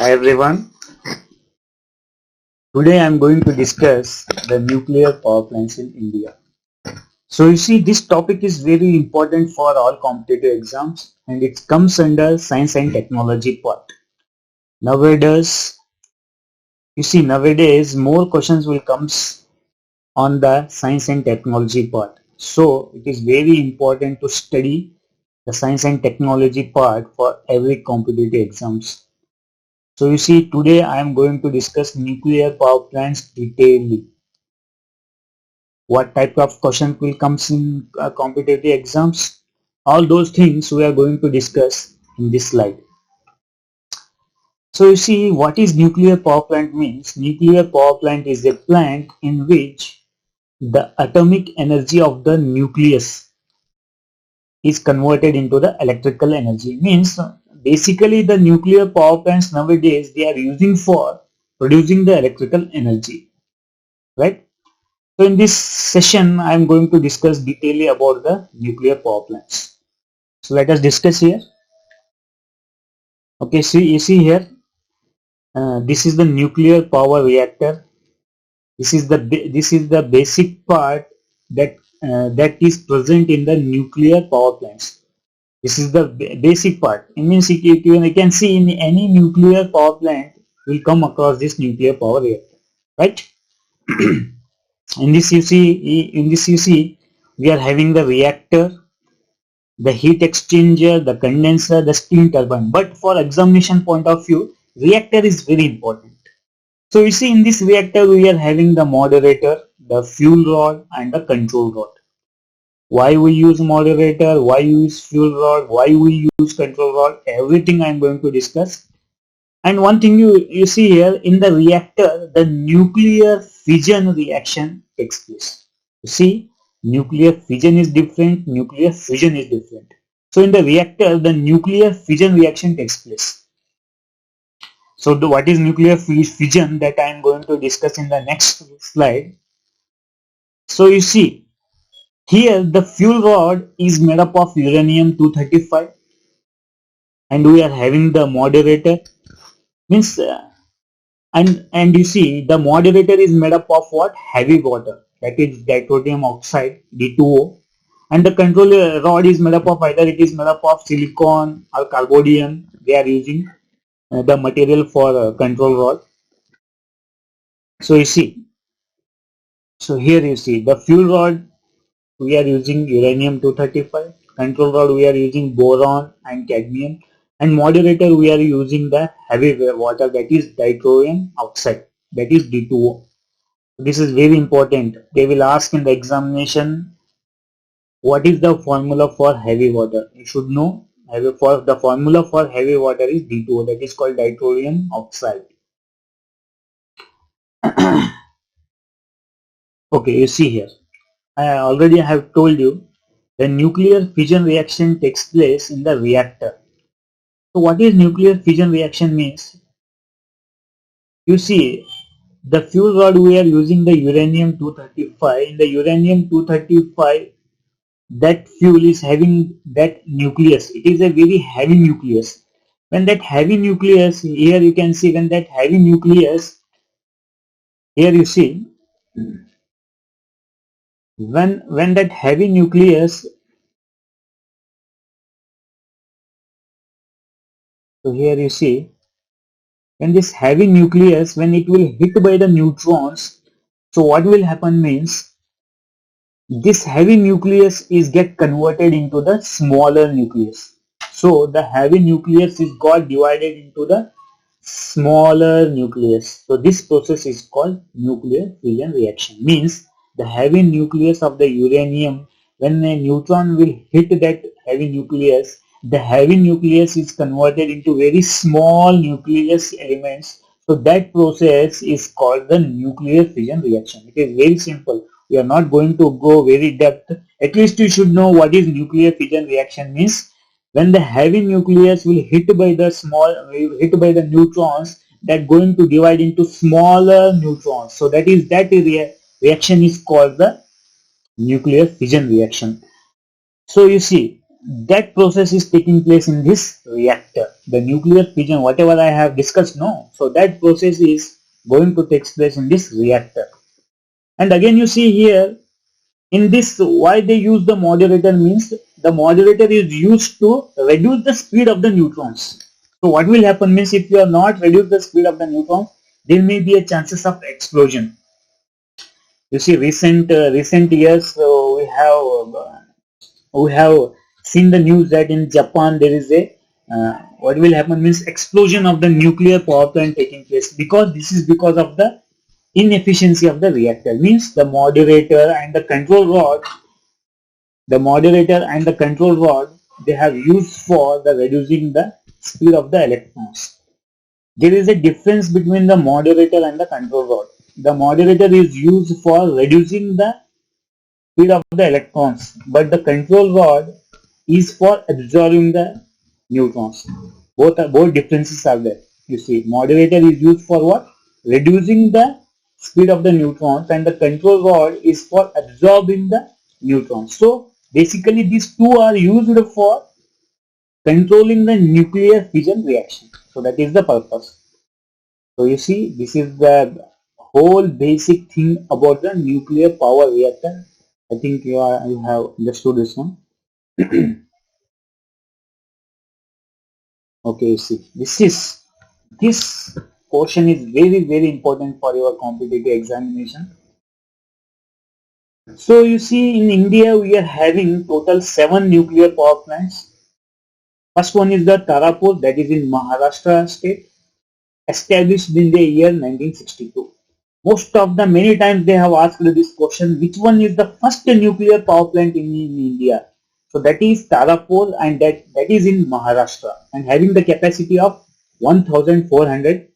Hi everyone. Today I am going to discuss the nuclear power plants in India. So you see this topic is very important for all competitive exams and it comes under science and technology part. Nowadays, nowadays more questions will comes on the science and technology part. So it is very important to study the science and technology part for every competitive exams. So you see today I am going to discuss nuclear power plants detailedly. What type of question will comes in competitive exams. All those things we are going to discuss in this slide. So you see what is nuclear power plant means. Nuclear power plant is a plant in which the atomic energy of the nucleus is converted into the electrical energy. Means basically the nuclear power plants nowadays they are using for producing the electrical energy, right? So in this session, I am going to discuss detailedly about the nuclear power plants. So let us discuss here. Okay, see you see here. This is the nuclear power reactor. This is the basic part that is present in the nuclear power plants. This is the basic part. It means you can see in any nuclear power plant will come across this nuclear power reactor, right? In this you see we are having the reactor, the heat exchanger, the condenser, the steam turbine. But for examination point of view, reactor is very important. So you see in this reactor we are having the moderator, the fuel rod and the control rod. Why we use moderator, why use fuel rod, why we use control rod, everything I am going to discuss. And one thing you see here in the reactor, the nuclear fission reaction takes place. You see, nuclear fission is different, nuclear fusion is different. So in the reactor, the nuclear fission reaction takes place. So what is nuclear fission that I am going to discuss in the next slide. So you see, here the fuel rod is made up of uranium-235 and we are having the moderator. Means and you see the moderator is made up of what? Heavy water, that is deuterium oxide D2O, and the control rod is made up of either it is made up of silicon or carbonium. They are using the material for control rod. So you see, so here you see the fuel rod we are using uranium-235, control rod we are using boron and cadmium, and moderator we are using the heavy water, that is deuterium oxide, that is D2O. This is very important. They will ask in the examination what is the formula for heavy water. You should know the formula for heavy water is D2O, that is called deuterium oxide. Okay, you see here. I already have told you the nuclear fission reaction takes place in the reactor. So what is nuclear fission reaction means? You see the fuel rod we are using the uranium-235. In the uranium-235 that fuel is having that nucleus. It is a very heavy nucleus. When that heavy nucleus, here you can see when that heavy nucleus, here you see, when that heavy nucleus, so here you see, when this heavy nucleus, when it will hit by the neutrons, so what will happen means, this heavy nucleus is get converted into the smaller nucleus. So the heavy nucleus is got divided into the smaller nucleus. So this process is called nuclear fission reaction. Means the heavy nucleus of the uranium, when a neutron will hit that heavy nucleus, the heavy nucleus is converted into very small nucleus elements. So that process is called the nuclear fission reaction. It is very simple. We are not going to go very depth. At least you should know what is nuclear fission reaction means. When the heavy nucleus will hit by the neutrons, that going to divide into smaller neutrons. So that reaction is called the nuclear fission reaction. So you see, that process is taking place in this reactor. The nuclear fission, whatever I have discussed, no. So that process is going to take place in this reactor. And again, you see here in this, why they use the moderator means the moderator is used to reduce the speed of the neutrons. So what will happen means if you are not reduce the speed of the neutrons, there may be a chances of explosion. You see, recent years we have seen the news that in Japan there is a what will happen means explosion of the nuclear power plant taking place, because this is because of the inefficiency of the reactor. Means the moderator and the control rod, they have used for the reducing the speed of the electrons. There is a difference between the moderator and the control rod. The moderator is used for reducing the speed of the electrons, but the control rod is for absorbing the neutrons. Both differences are there. You see, moderator is used for what? Reducing the speed of the neutrons, and the control rod is for absorbing the neutrons. So basically these two are used for controlling the nuclear fission reaction. So that is the purpose. So you see, this is the whole basic thing about the nuclear power reactor. I think you have understood this one. Okay, see, this portion is very important for your competitive examination. So you see, in India we are having total 7 nuclear power plants. First one is the Tarapur, that is in Maharashtra state, established in the year 1962. Most of the many times they have asked this question, which one is the first nuclear power plant in India? So that is Tarapur, and that is in Maharashtra, and having the capacity of 1400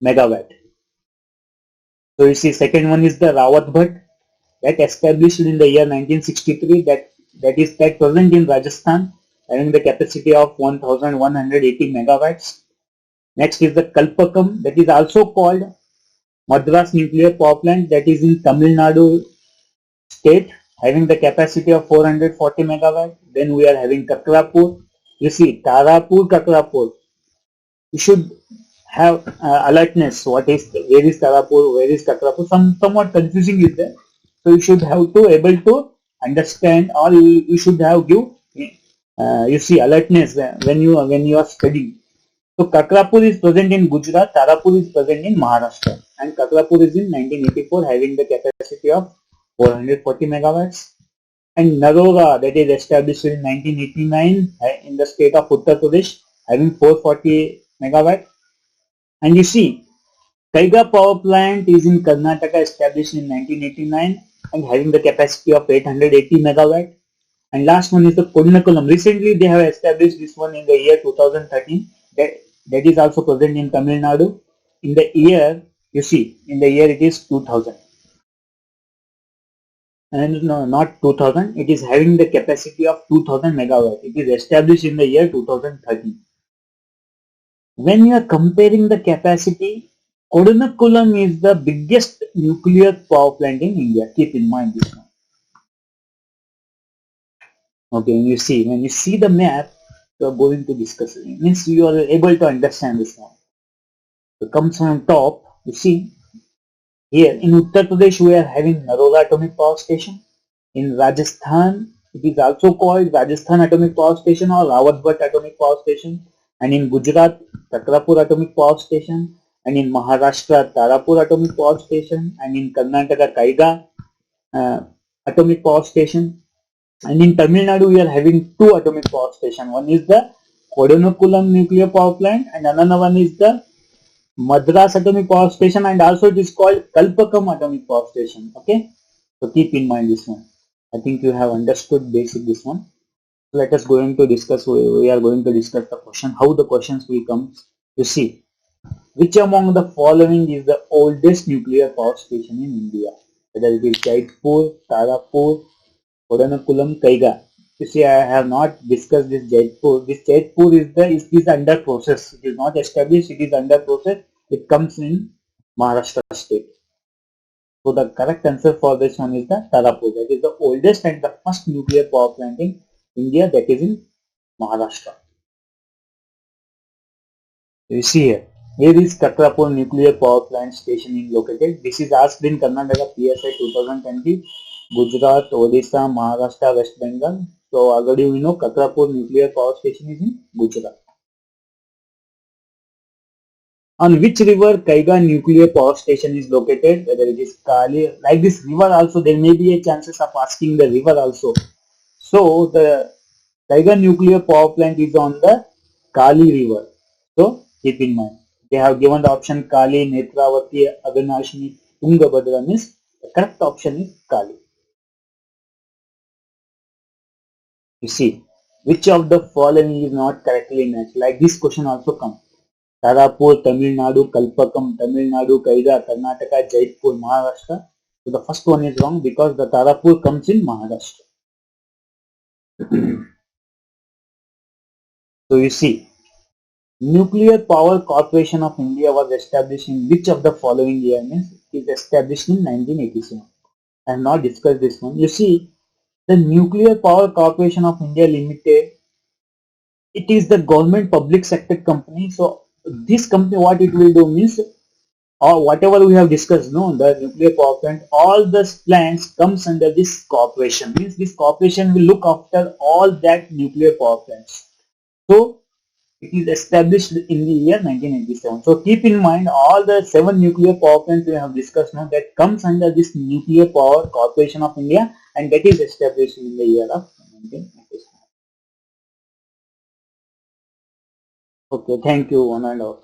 megawatt. So you see, second one is the Rawat Bhat, that established in the year 1963, that present in Rajasthan, having the capacity of 1180 megawatts. Next is the Kalpakam, that is also called Madras Nuclear Power Plant, that is in Tamil Nadu state, having the capacity of 440 megawatt. Then we are having Kakrapur. You see, Tarapur, Kakrapur. You should have alertness. Where is Tarapur? Where is Kakrapur? Somewhat confusing is there. So you should have to able to understand, or you should have give you see alertness when you are studying. So Kakrapur is present in Gujarat, Tarapur is present in Maharashtra, and Kakrapur is in 1984, having the capacity of 440 megawatts. And Narora, that is established in 1989 in the state of Uttar Pradesh, having 440 megawatt. And you see, Kaiga power plant is in Karnataka, established in 1989 and having the capacity of 880 megawatt. And last one is the Kodinakulam. Recently, they have established this one in the year 2013. That is also present in Tamil Nadu. In the year, you see, in the year it is 2000. And no, not 2000. It is having the capacity of 2000 megawatt. It is established in the year 2013. When you are comparing the capacity, Kodanakulam is the biggest nuclear power plant in India. Keep in mind this one. Okay, when you see the map, you are going to discuss it. It means you are able to understand this one. It comes on top. You see, here in Uttar Pradesh we are having Narora Atomic Power Station. In Rajasthan, it is also called Rajasthan Atomic Power Station or Rawat Bhat Atomic Power Station. And in Gujarat, Kakrapur Atomic Power Station. And in Maharashtra, Tarapur Atomic Power Station. And in Karnataka, Kaiga Atomic Power Station. And in Tamil Nadu, we are having 2 atomic power stations. One is the Kodanakulam Nuclear Power Plant, and another one is the Madras Atomic Power Station, and also it is called Kalpakam Atomic Power Station. Okay, so keep in mind this one. I think you have understood basic this one. So let us going to discuss. We are going to discuss the question. How the questions will come. You see, which among the following is the oldest nuclear power station in India? Whether it is Jaipur, Tarapur, Kodanakulam, Kaiga. You see, I have not discussed this Jaipur. This Jaipur is under process. It is not established. It is under process. It comes in Maharashtra state. So the correct answer for this one is the Tarapur. That is the oldest and the first nuclear power plant in India, that is in Maharashtra. You see here, where is Kakrapur nuclear power plant station is located? This is asked in Karnataka PSI 2020, Gujarat, Odisha, Maharashtra, West Bengal. So already we know Kakrapur nuclear power station is in Gujarat. On which river Kaiga nuclear power station is located? Whether it is Kali, like this river also, there may be a chances of asking the river also. So the Kaiga nuclear power plant is on the Kali river. So keep in mind. They have given the option Kali, Netravati, Aganashini, Tungabhadra means the correct option is Kali. You see, which of the following is not correctly matched? Like this question also comes. Tarapur, Tamil Nadu, Kalpakam, Tamil Nadu, Kaiga, Karnataka, Jaipur, Maharashtra. So the first one is wrong because the Tarapur comes in Maharashtra. So you see, Nuclear Power Corporation of India was established in which of the following year? Means it is established in 1987. I have not discussed this one. You see, the Nuclear Power Corporation of India Limited, it is the government public sector company. So this company, what it will do means, or whatever we have discussed, no, the nuclear power plant, all the plants comes under this corporation. Means this corporation will look after all that nuclear power plants. So it is established in the year 1987. So keep in mind all the 7 nuclear power plants we have discussed now, that comes under this Nuclear Power Corporation of India, and that is established in the year of 1987. Okay, thank you, one and all.